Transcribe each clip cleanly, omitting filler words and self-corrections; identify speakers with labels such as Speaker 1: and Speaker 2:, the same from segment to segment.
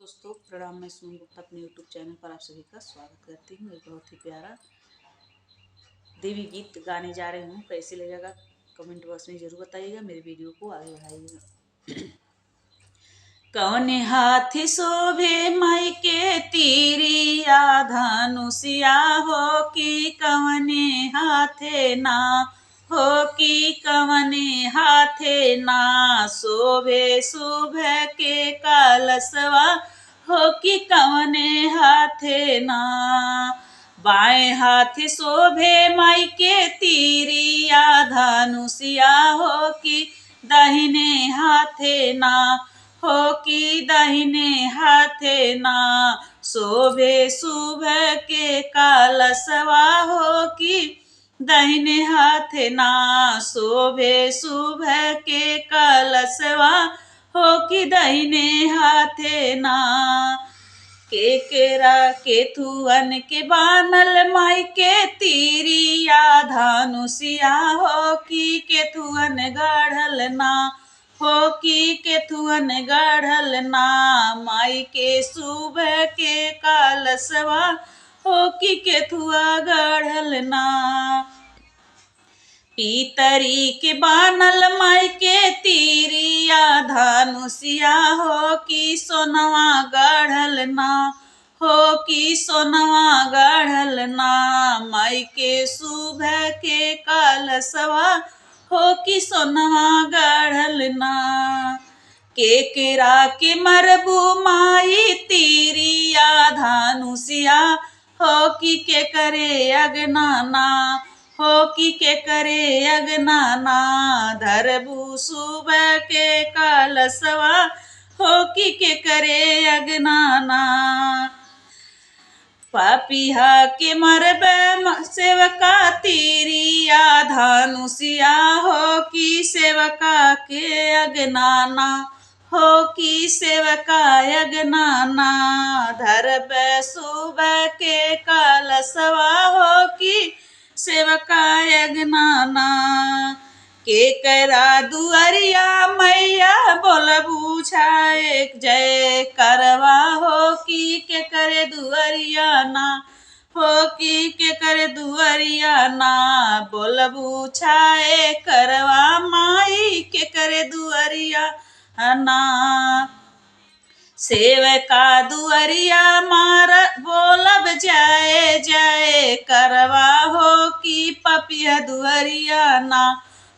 Speaker 1: दोस्तों प्रणाम। मैं सुमन गुप्ता अपने यूट्यूब चैनल पर आप सभी का स्वागत करती हूँ। एक बहुत ही प्यारा देवी गीत गाने जा रही हूँ। कैसे लगेगा कमेंट बॉक्स में जरूर बताइएगा, मेरे वीडियो को आगे बढ़ाइएगा। कौने हाथी शोभे माई के तीरिया धनुषिया हो कि कवने हाथे ना हो कि कवने हाथे ना शोभे सुबह के कलशवा हो कि कवने हाथे ना। बाएं हाथ शोभे माई के तीरिया धनुषिया हो कि दाहिने हाथे ना हो कि दाहिने हाथे ना शोभे सुबह के कलशवा हो कि दाहिने हाथे ना शोभे सुबह के कलशवा हो कि दाहिने हाथे ना। केकेरा केथुअन के बानल माई के तीरिया धनुषिया हो कि केथुअन गढ़ल ना हो कि केथुअन गढ़ल ना माई के सुबह के कलशवा हो कि केथुआ गढ़ल ना। पीतरी के बानल माई के तीरिया धनुषिया हो कि सोनवा गढ़ल ना हो कि सोनवा गढ़ल ना माई के सुबह के कलशवा हो कि सोनवा गढ़ल ना। केकरा के मरबू माई तीरिया धनुषिया हो कि के करे अगनाना हो कि के करे अगनाना धरबू सुबह के कलशवा हो कि के करे अगनाना। पापिहा के मरबे सेवका तीरिया धनुषिया हो कि सेवका के अगनाना हो कि सेवका अगनाना धरबे सुबह के कलशवा हो कि सेवका अगनाना। केकरा दुअरिया मैया बोलबू छाए जय करवा हो कि के करे दुअरिया ना हो कि के करे दुअरिया ना बोलबू छाए करवा माई के करे दुअरिया ना। सेवका दुअरिया मार बोलब जाए जाए करवा हो कि पपिया दुअरिया ना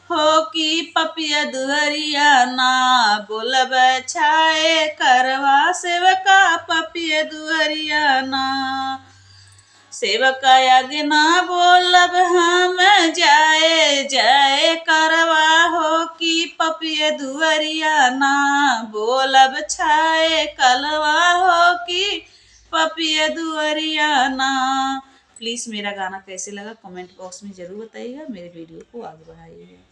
Speaker 1: हो कि पपिया दुअरिया ना बोलब छाए करवा सेवका पपिया दुअरिया ना। सेवका अगना बोलब हम जाए जाए करवा हो कि पपिया दुअरिया ना बोलब छाए कलवा हो कि पपिया दुअरिया ना। प्लीज़ मेरा गाना कैसे लगा कमेंट बॉक्स में ज़रूर बताइएगा, मेरे वीडियो को आगे बढ़ाइएगा।